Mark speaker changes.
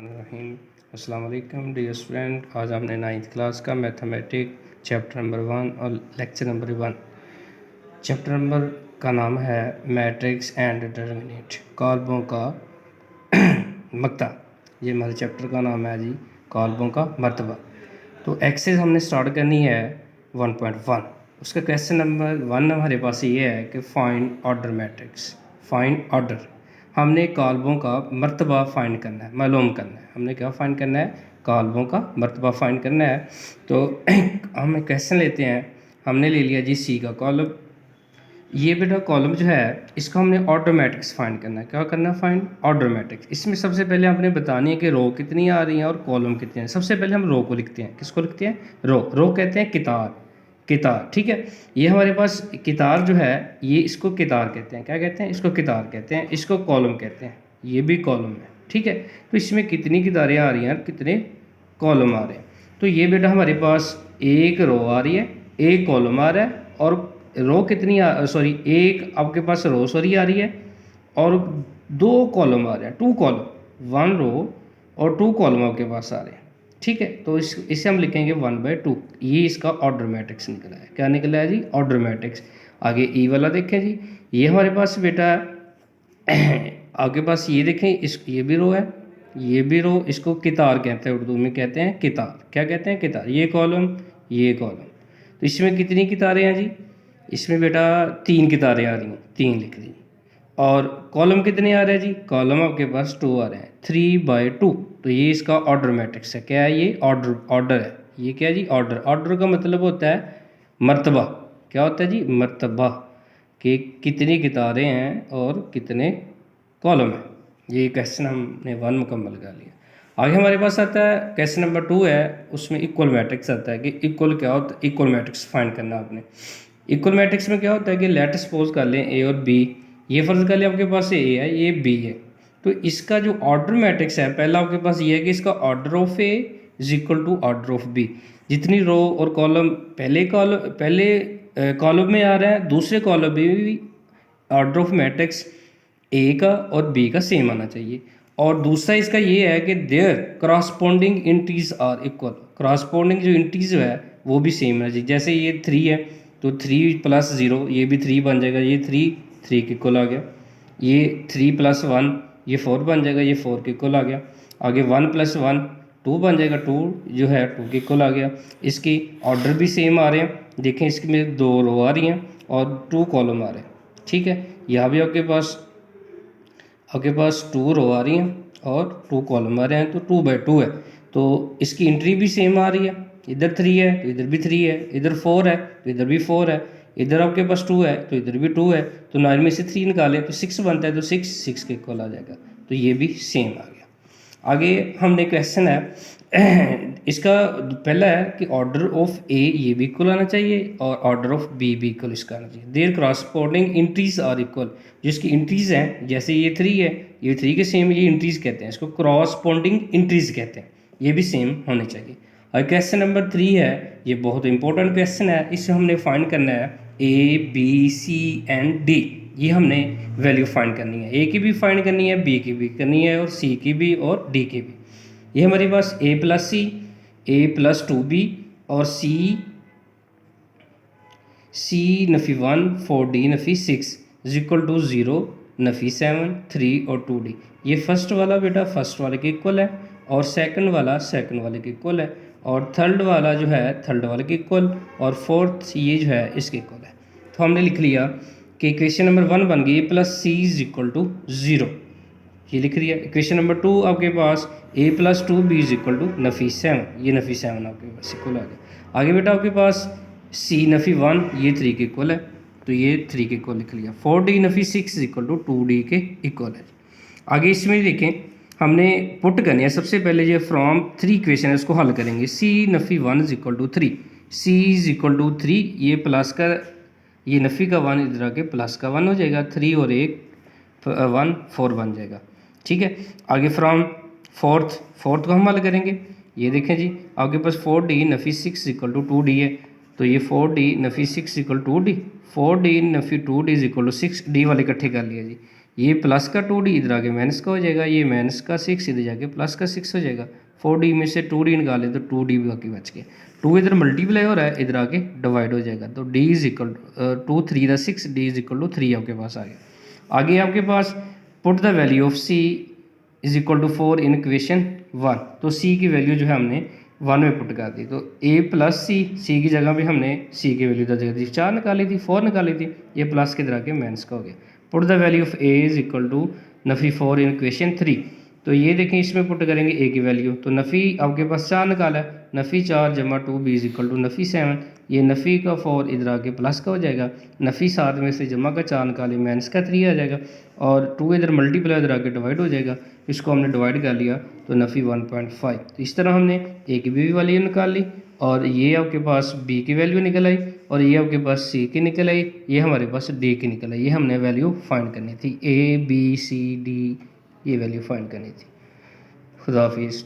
Speaker 1: रहीम। अस्सलाम वालेकुम dear student. आज हमने 9th क्लास का मैथमेटिक चैप्टर नंबर 1 और लेक्चर नंबर 1। चैप्टर नंबर का नाम है मैट्रिक्स एंड डिटरमिनेंट, कॉलमों का मकता। ये हमारे चैप्टर का नाम है जी, कॉलमों का मर्तबा। तो एक्सरसाइज हमने स्टार्ट करनी है 1.1। उसका क्वेश्चन नंबर 1 हमारे पास ये है कि find order matrix. Find order, हमने कॉलमों का मर्तबा फाइंड करना है, मालूम करना है। हमने क्या फाइंड करना है? कॉलमों का मर्तबा फाइंड करना है। तो हम एक क्वेश्चन लेते हैं। हमने ले लिया जी सी का कॉलम। ये बेटा कॉलम जो है इसका हमने ऑर्डर मैट्रिक्स फाइंड करना है। क्या करना है? Find order matrix. इसमें सबसे पहले आपने बतानी है कि रो कितनी आ रही हैं और कॉलम कितने हैं। सबसे पहले हम रो को लिखते हैं। किसको लिखते हैं? रो कहते हैं कितार। कितार, ठीक है। ये हमारे पास कितार जो है, ये इसको कितार कहते हैं। क्या कहते हैं? इसको कितार कहते हैं। इसको कॉलम कहते हैं। ये भी कॉलम है, ठीक है। तो इसमें कितनी कितारें आ रही हैं, कितने कॉलम आ रहे हैं। तो ये बेटा हमारे पास एक रो आ रही है, एक कॉलम आ रहा है। और रो कितनी सॉरी एक आपके पास रो आ रही है और दो कॉलम आ रहे हैं, टू कॉलम। वन रो और टू कॉलम आपके पास आ रहे हैं, ठीक है। तो इसे हम लिखेंगे 1/2। ये इसका ऑर्डर मैट्रिक्स निकला है। क्या निकला है जी? Order matrix. आगे ई वाला देखें जी, ये हमारे पास बेटा आगे पास ये देखें, ये भी रो है, ये भी रो। इसको कितार कहते हैं, उर्दू में कहते हैं कितार। क्या कहते हैं? कितार। ये कॉलम, ये कॉलम। तो इसमें कितनी कितारें हैं जी? इसमें बेटा 3 कितारें आ रही हैं, 3 लिख दी। और कॉलम कितने आ रहे हैं जी? कॉलम आपके पास 2 आ रहे हैं, 3/2। तो ये इसका ऑर्डर मैट्रिक्स है। क्या है ये? ऑर्डर है। ये क्या है जी? ऑर्डर। ऑर्डर का मतलब होता है मर्तबा। क्या होता है जी? मर्तबा, कि कितनी कितारें हैं और कितने कॉलम है। ये क्वेश्चन हमने 1 मुकम्मल कर लिया। आगे हमारे पास आता है क्वेश्चन नंबर 2 है। उसमें इक्वल मैट्रिक्स आता है कि इक्वल क्या होता है। इक्वल मैट्रिक्स फाइंड करना आपने। इक्वल मैट्रिक्स में क्या होता है कि लेट सपोज कर लें ए और बी। ये फर्ज कर लें आपके पास ए है, ये बी है। तो इसका जो ऑर्डर मैट्रिक्स है, पहला आपके पास ये है कि इसका order of A is equal to order of B. जितनी रो और कॉलम पहले कॉलम में आ रहा है, दूसरे कॉलम में भी ऑर्डर ऑफ मैट्रिक्स ए का और बी का सेम आना चाहिए। और दूसरा इसका ये है कि there corresponding entries are equal. Corresponding जो इंटीज है वो भी सेम होना चाहिए। जैसे ये 3 है तो 3 + 0 ये भी 3 बन जाएगा। ये 3 के इक्वल आ गया। ये 3 + 1 ये 4 बन जाएगा। ये 4 के इक्वल आ गया। आगे 1 + 1 2 बन जाएगा। 2 जो है 2 के इक्वल आ गया। इसकी ऑर्डर भी सेम आ रहे हैं। देखें इसमें 2 रो आ रही हैं और 2 कॉलम आ रहे हैं, ठीक है। यहाँ भी आपके पास 2 रो आ रही हैं और 2 कॉलम आ रहे हैं। तो 2/2 है। तो इसकी एंट्री भी सेम आ रही है। इधर 3 है तो इधर भी 3 है। इधर 4 है तो इधर भी 4 है। इधर आपके पास 2 है तो इधर भी 2 है। तो 9 में से 3 निकालें तो 6 बनता है। तो 6 के इक्वल आ जाएगा। तो ये भी सेम आ गया। आगे हमने क्वेश्चन है इसका पहला है कि ऑर्डर ऑफ ए ये भी इक्वल आना चाहिए और ऑर्डर ऑफ बी भी इक्वल इसका आना चाहिए। Their corresponding entries are equal. जिसकी इंट्रीज हैं, जैसे ये 3 है, ये 3 के सेम, ये इंट्रीज कहते हैं, इसको क्रॉसपोंडिंग इंट्रीज कहते हैं। ये भी सेम होने चाहिए। और क्वेश्चन नंबर 3 है, ये बहुत इंपॉर्टेंट क्वेश्चन है। इससे हमने फाइंड करना है A B C and D. ये हमने वैल्यू फाइंड करनी है। ए की भी फाइंड करनी है, बी की भी करनी है और सी की भी और डी की भी। ये हमारे पास a + c, a + 2b और c नफ़ी 1 4d नफ़ी 6 इज इक्वल टू 0 नफ़ी 7 3 और 2d। ये फर्स्ट वाला बेटा फर्स्ट वाले के इक्वल है और सेकंड वाला सेकंड वाले के इक्वल है और थर्ड वाला जो है थर्ड वाले के इक्वल और फोर्थ ये जो है इसके इक्वल है। तो हमने लिख लिया कि इक्वेशन नंबर 1 बन गई a + c is equal to 0। ये लिख दिया। इक्वेशन नंबर 2 आपके पास a + 2b is equal to नफ़ी 7। ये नफ़ी 7 आपके पास इक्वल आ गया। आगे बेटा आपके पास c नफ़ी 1 ये 3 के इक्वल है। तो ये 3 के इक्वल लिख लिया। 4d नफ़ी 6 इज इक्वल टू 2d के इक्वल है। आगे इसमें देखें, हमने पुट करनी है। सबसे पहले ये फ्रॉम 3 इक्वेशन है, उसको हल करेंगे। c नफ़ी 1 is equal to 3, c is equal to 3, ये प्लस का ये नफ़ी का 1 इधर आके प्लस का 1 हो जाएगा। 3 और 1 1 4 बन जाएगा, ठीक है। आगे फ्रॉम फोर्थ को हम हल करेंगे। ये देखें जी, आपके पास 4d नफ़ी 6 इक्वल टू 2d है। तो ये 4d नफ़ी 6 इक्वल टू 2d, 4d नफ़ी 2d is equal to 6, D वाले इकट्ठे कर लिया जी। ये प्लस का 2d इधर आके माइनस का हो जाएगा, ये माइनस का 6 इधर जाके प्लस का 6 हो जाएगा। 4d में से 2d निकालें तो 2d बाकी बच गए। 2 इधर मल्टीप्लाई हो रहा है, इधर आके डिवाइड हो जाएगा। तो d इज इक्वल 2 3 दा 6, d इज इक्वल टू 3 आपके पास आ गया। आगे आपके पास put the value of c is equal to 4 in equation 1। तो c की वैल्यू जो है हमने 1 में पुट कर दी। तो a प्लस सी की जगह पे हमने c की वैल्यू जगह थी 4 निकाली थी, 4 निकाली थी, ये प्लस के तरह के माइनस का हो गया। Put the value of a is equal to नफ़ी 4 इन इक्वेशन 3। तो ये देखें इसमें पुट करेंगे a की वैल्यू, तो नफ़ी आपके पास 4 निकाला है, नफ़ी 4 जमा 2 b इज इक्वल टू नफ़ी 7। ये नफ़ी का 4 इधर आके प्लस का हो जाएगा, नफ़ी 7 में से जमा का 4 निकाले माइनस का 3 आ जाएगा, और 2 इधर मल्टीप्लाई इधर आके डिवाइड हो जाएगा। इसको हमने डिवाइड कर लिया तो नफ़ी 1.5। तो इस तरह हमने a की भी वैल्यू निकाल ली, और ये आपके पास b की वैल्यू निकल आई, और ये आपके पास c की निकल आई, ये हमारे पास d की निकल आई। ये हमने वैल्यू फाइंड करनी थी, a b c d ये वैल्यू फाइंड करनी थी। खुदा हाफिज़।